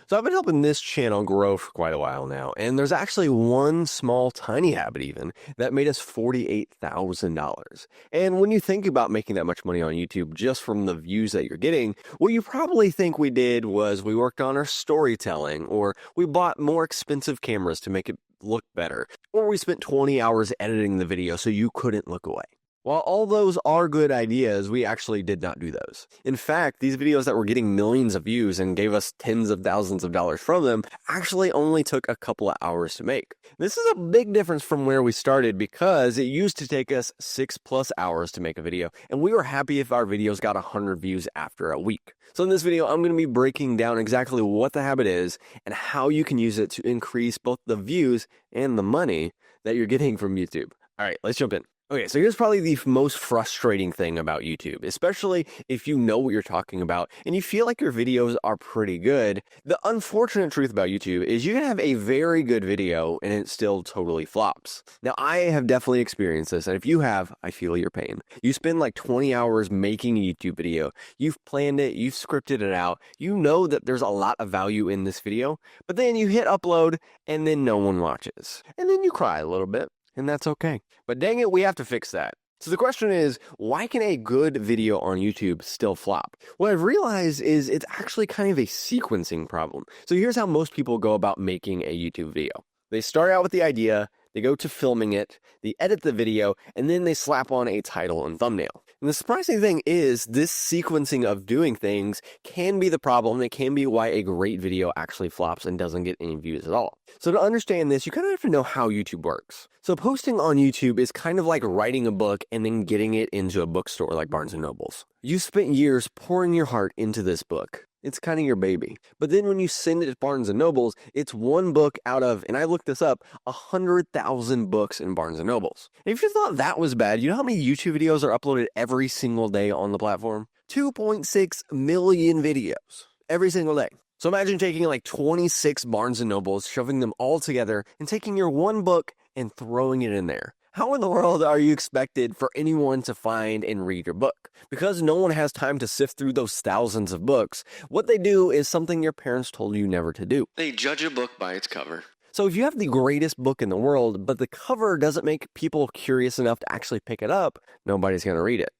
So I've been helping this channel grow for quite a while now, and there's actually one small, tiny habit even that made us $48,000. And when you think about making that much money on YouTube just from the views that you're getting, what you probably think we did was we worked on our storytelling, or we bought more expensive cameras to make it look better, or we spent 20 hours editing the video so you couldn't look away. While all those are good ideas, we actually did not do those. In fact, these videos that were getting millions of views and gave us tens of thousands of dollars from them actually only took a couple of hours to make. This is a big difference from where we started because it used to take us 6+ hours to make a video, and we were happy if our videos got 100 views after a week. So in this video, I'm going to be breaking down exactly what the habit is and how you can use it to increase both the views and the money that you're getting from YouTube. All right, let's jump in. Okay, so here's probably the most frustrating thing about YouTube, especially if you know what you're talking about and you feel like your videos are pretty good. The unfortunate truth about YouTube is you can have a very good video and it still totally flops. Now, I have definitely experienced this, and if you have, I feel your pain. You spend like 20 hours making a YouTube video. You've planned it, you've scripted it out. You know that there's a lot of value in this video, but then you hit upload and then no one watches. And then you cry a little bit. And that's okay. But dang it, we have to fix that. So the question is, why can a good video on YouTube still flop? What I've realized is it's actually kind of a sequencing problem. So here's how most people go about making a YouTube video. They start out with the idea, they go to filming it, they edit the video, and then they slap on a title and thumbnail. And the surprising thing is this sequencing of doing things can be the problem. It can be why a great video actually flops and doesn't get any views at all. So to understand this, you kind of have to know how YouTube works. So posting on YouTube is kind of like writing a book and then getting it into a bookstore like Barnes & Noble's. You spent years pouring your heart into this book. It's kind of your baby. But then when you send it to Barnes & Noble's, it's one book out of, and I looked this up, 100,000 books in Barnes & Noble's. And if you thought that was bad, you know how many YouTube videos are uploaded every single day on the platform? 2.6 million videos every single day. So imagine taking like 26 Barnes & Noble's, shoving them all together, and taking your one book and throwing it in there. How in the world are you expected for anyone to find and read your book? Because no one has time to sift through those thousands of books, what they do is something your parents told you never to do. They judge a book by its cover. So if you have the greatest book in the world, but the cover doesn't make people curious enough to actually pick it up, nobody's going to read it.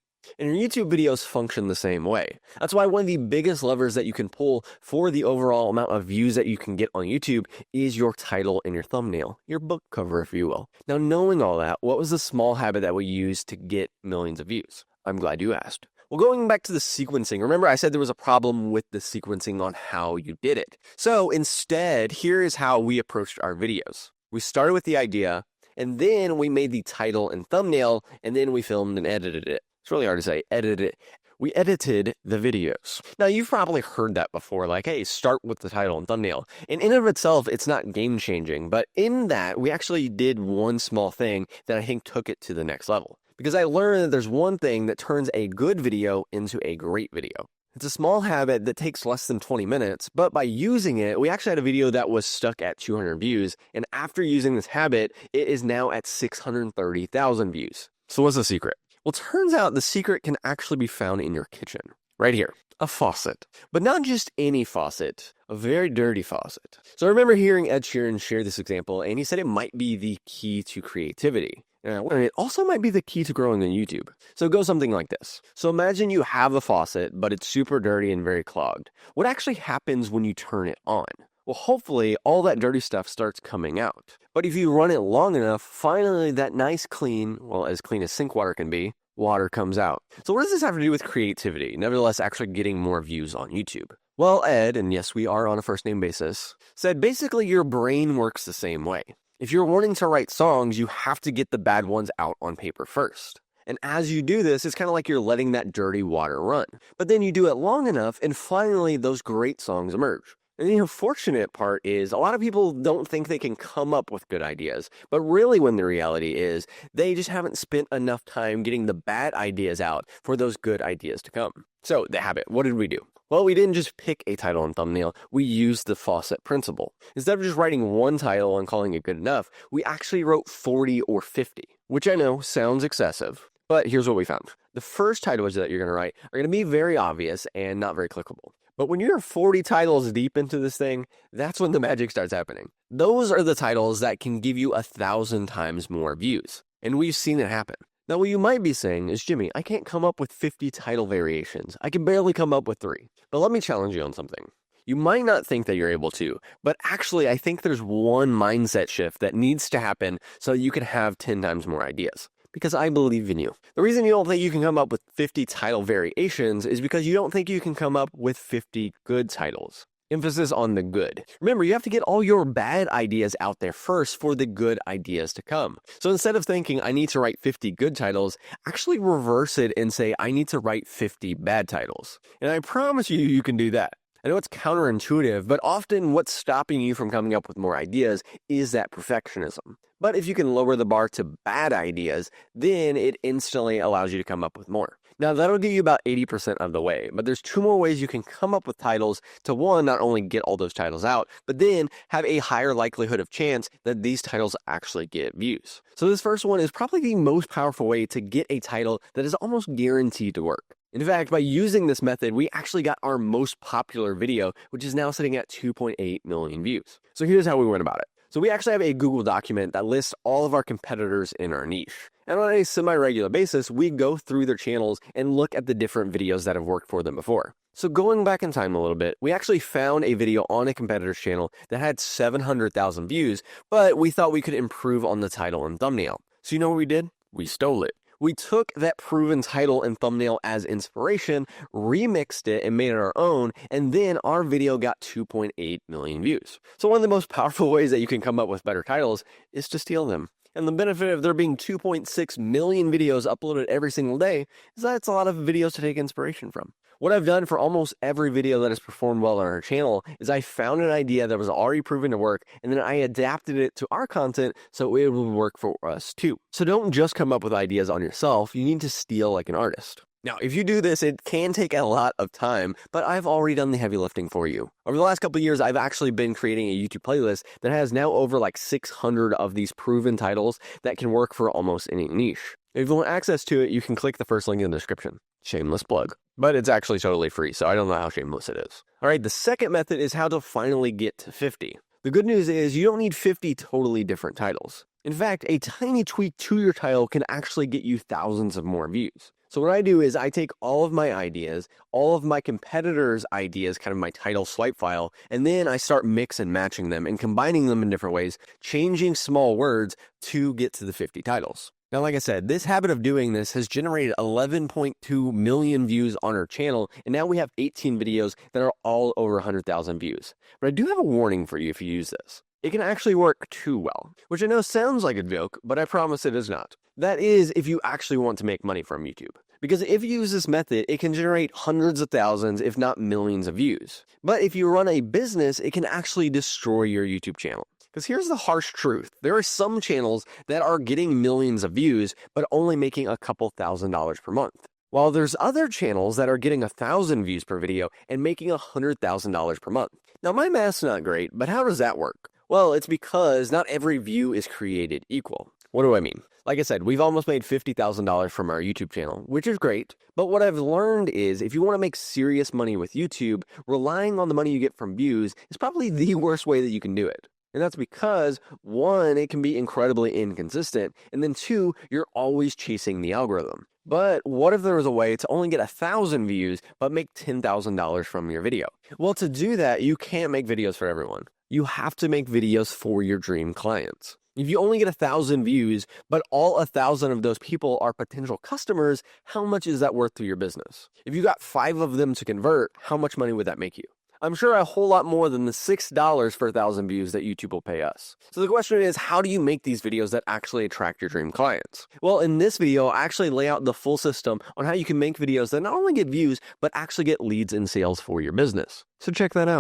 And your YouTube videos function the same way. That's why one of the biggest levers that you can pull for the overall amount of views that you can get on YouTube is your title and your thumbnail, your book cover, if you will. Now, knowing all that, what was the small habit that we used to get millions of views? I'm glad you asked. Well, going back to the sequencing, remember I said there was a problem with the sequencing on how you did it. So instead, here is how we approached our videos. We started with the idea, and then we made the title and thumbnail, and then we filmed and edited it. It's really hard to say, edited it. We edited the videos. Now, you've probably heard that before, like, hey, start with the title and thumbnail. And in and of itself, it's not game-changing, but in that, we actually did one small thing that I think took it to the next level. Because I learned that there's one thing that turns a good video into a great video. It's a small habit that takes less than 20 minutes, but by using it, we actually had a video that was stuck at 200 views, and after using this habit, it is now at 630,000 views. So what's the secret? Well, it turns out the secret can actually be found in your kitchen. Right here, a faucet. But not just any faucet, a very dirty faucet. So I remember hearing Ed Sheeran share this example, and he said it might be the key to creativity. And it also might be the key to growing on YouTube. So it goes something like this. So imagine you have a faucet, but it's super dirty and very clogged. What actually happens when you turn it on? Well, hopefully all that dirty stuff starts coming out. But if you run it long enough, finally that nice clean, well, as clean as sink water can be, water comes out. So what does this have to do with creativity, nevertheless actually getting more views on YouTube? Well, Ed, and yes, we are on a first name basis, said basically your brain works the same way. If you're wanting to write songs, you have to get the bad ones out on paper first. And as you do this, it's kind of like you're letting that dirty water run. But then you do it long enough, and finally those great songs emerge. And the unfortunate part is a lot of people don't think they can come up with good ideas. But really when the reality is they just haven't spent enough time getting the bad ideas out for those good ideas to come. So the habit, what did we do? Well, we didn't just pick a title and thumbnail, we used the Faucet Principle. Instead of just writing one title and calling it good enough, we actually wrote 40 or 50, which I know sounds excessive, but here's what we found. The first titles that you're going to write are going to be very obvious and not very clickable. But when you're 40 titles deep into this thing, that's when the magic starts happening. Those are the titles that can give you 1,000 times more views. And we've seen it happen. Now, what you might be saying is, Jimmy, I can't come up with 50 title variations. I can barely come up with 3. But let me challenge you on something. You might not think that you're able to, but actually, I think there's one mindset shift that needs to happen so you can have 10 times more ideas. Because I believe in you. The reason you don't think you can come up with 50 title variations is because you don't think you can come up with 50 good titles. Emphasis on the good. Remember, you have to get all your bad ideas out there first for the good ideas to come. So instead of thinking, I need to write 50 good titles, actually reverse it and say, I need to write 50 bad titles. And I promise you, you can do that. I know it's counterintuitive, but often what's stopping you from coming up with more ideas is that perfectionism. But if you can lower the bar to bad ideas, then it instantly allows you to come up with more. Now, that'll get you about 80% of the way, but there's 2 more ways you can come up with titles to, one, not only get all those titles out, but then have a higher likelihood of chance that these titles actually get views. So this first one is probably the most powerful way to get a title that is almost guaranteed to work. In fact, by using this method, we actually got our most popular video, which is now sitting at 2.8 million views. So here's how we went about it. So we actually have a Google document that lists all of our competitors in our niche. And on a semi-regular basis, we go through their channels and look at the different videos that have worked for them before. So going back in time a little bit, we actually found a video on a competitor's channel that had 700,000 views, but we thought we could improve on the title and thumbnail. So you know what we did? We stole it. We took that proven title and thumbnail as inspiration, remixed it, and made it our own, and then our video got 2.8 million views. So one of the most powerful ways that you can come up with better titles is to steal them. And the benefit of there being 2.6 million videos uploaded every single day is that it's a lot of videos to take inspiration from. What I've done for almost every video that has performed well on our channel is I found an idea that was already proven to work, and then I adapted it to our content so it would work for us too. So don't just come up with ideas on yourself, you need to steal like an artist. Now, if you do this, it can take a lot of time, but I've already done the heavy lifting for you. Over the last couple of years, I've actually been creating a YouTube playlist that has now over like 600 of these proven titles that can work for almost any niche. If you want access to it, you can click the first link in the description. Shameless plug. But it's actually totally free, so I don't know how shameless it is. All right, the second method is how to finally get to 50. The good news is you don't need 50 totally different titles. In fact, a tiny tweak to your title can actually get you thousands of more views. So what I do is I take all of my ideas, all of my competitors' ideas, kind of my title swipe file, and then I start mix and matching them and combining them in different ways, changing small words to get to the 50 titles. Now, like I said, this habit of doing this has generated 11.2 million views on our channel, and now we have 18 videos that are all over 100,000 views. But I do have a warning for you if you use this. It can actually work too well, which I know sounds like a joke, but I promise it is not. That is if you actually want to make money from YouTube. Because if you use this method, it can generate hundreds of thousands, if not millions of views. But if you run a business, it can actually destroy your YouTube channel. Because here's the harsh truth. There are some channels that are getting millions of views, but only making a couple $1,000s per month. While there's other channels that are getting 1,000 views per video and making $100,000 per month. Now, my math's not great, but how does that work? Well, it's because not every view is created equal. What do I mean? Like I said, we've almost made $50,000 from our YouTube channel, which is great. But what I've learned is if you want to make serious money with YouTube, relying on the money you get from views is probably the worst way that you can do it. And that's because, one, it can be incredibly inconsistent, and then two, you're always chasing the algorithm. But what if there was a way to only get 1,000 views, but make $10,000 from your video? Well, to do that, you can't make videos for everyone. You have to make videos for your dream clients. If you only get 1,000 views, but all 1,000 of those people are potential customers, how much is that worth to your business? If you got 5 of them to convert, how much money would that make you? I'm sure a whole lot more than the $6 for 1,000 views that YouTube will pay us. So the question is, how do you make these videos that actually attract your dream clients? Well, in this video, I actually lay out the full system on how you can make videos that not only get views, but actually get leads and sales for your business. So check that out.